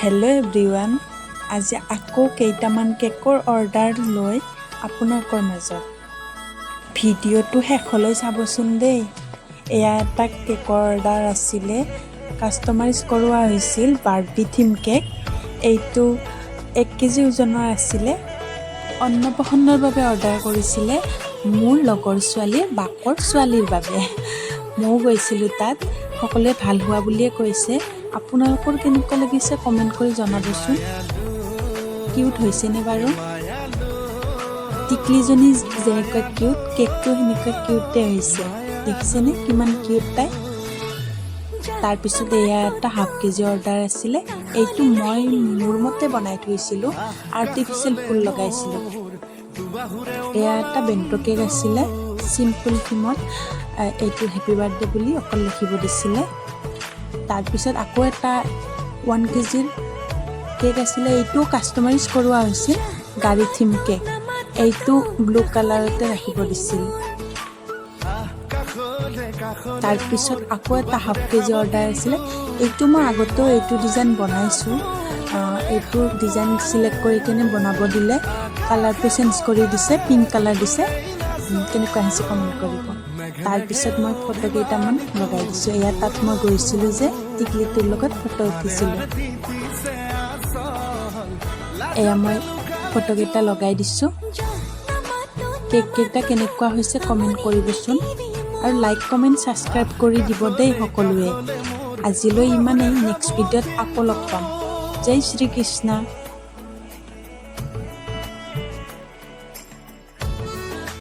Hello' everyone, আজি আকৌ কেইটামান কেকৰ অৰ্ডাৰ লৈ আপোনালোকৰ মাজত। ভিডিঅ'টো শেষলৈ চাবচোন দেই। এয়া এটা কেকৰ অৰ্ডাৰ আছিলে, কাষ্টমাইজ কৰোৱা হৈছিল বাৰ্বি থিম কেক। এইটো 1 কেজি ওজনৰ আছিলে। অন্নপ্ৰসন্নৰ বাবে অৰ্ডাৰ কৰিছিলে মোৰ লগৰ ছোৱালীৰ বাকৰ ছোৱালীৰ বাবে। ময়ো গৈছিলোঁ তাত, সকলোৱে ভাল হোৱা বুলিয়ে কৈছে। আপোনালোকৰ কেনেকুৱা লাগিছে কমেণ্ট কৰি জনাবচোন। কিউট হৈছেনে বাৰু? টিকলিজনী যেনেকুৱা কিউট, কেকটো সেনেকুৱা কিউটে হৈছে। দেখিছেনে কিমান কিউট তাই? তাৰপিছত এয়া এটা হাফ কেজি অৰ্ডাৰ আছিলে। এইটো মই মোৰ মতে বনাই থৈছিলোঁ, আৰ্টিফিচিয়েল ফুল লগাইছিলোঁ। এয়া এটা বেণ্ট' কেক আছিলে, চিম্পুল থিমত। এইটো হেপী বাৰ্থডে বুলি অকল লিখিব দিছিলে। তাৰপিছত আকৌ এটা 1 কেজিৰ কেক আছিলে, এইটো কাষ্টমাইজ কৰোৱা হৈছিল গাড়ী থিম কেক। এইটো ব্লু কালাৰতে ৰাখিব দিছিল। তাৰপিছত আকৌ এটা হাফ কেজি অৰ্ডাৰ আছিলে। এইটো মই আগতেও এইটো ডিজাইন বনাইছোঁ। এইটো ডিজাইন চিলেক্ট কৰি কিনে বনাব দিলে, কালাৰটো চেঞ্জ কৰি দিছে, পিংক কালাৰ দিছে। কেনেকুৱা আহিছে কমেণ্ট কৰিব। তাৰপিছত মই ফটো কেইটামান লগাই দিছোঁ। এয়া তাত মই গৈছিলোঁ যে টিকলিটোৰ লগত ফটো উঠিছিলোঁ। এয়া মই ফটোকেইটা লগাই দিছোঁ। কেককেইটা কেনেকুৱা হৈছে কমেণ্ট কৰিবচোন, আৰু লাইক কমেণ্ট ছাবস্ক্ৰাইব কৰি দিব দেই সকলোৱে। আজিলৈ ইমানেই, নেক্সট ভিডিঅ'ত আকৌ লগ পাম। জয় শ্ৰী কৃষ্ণ।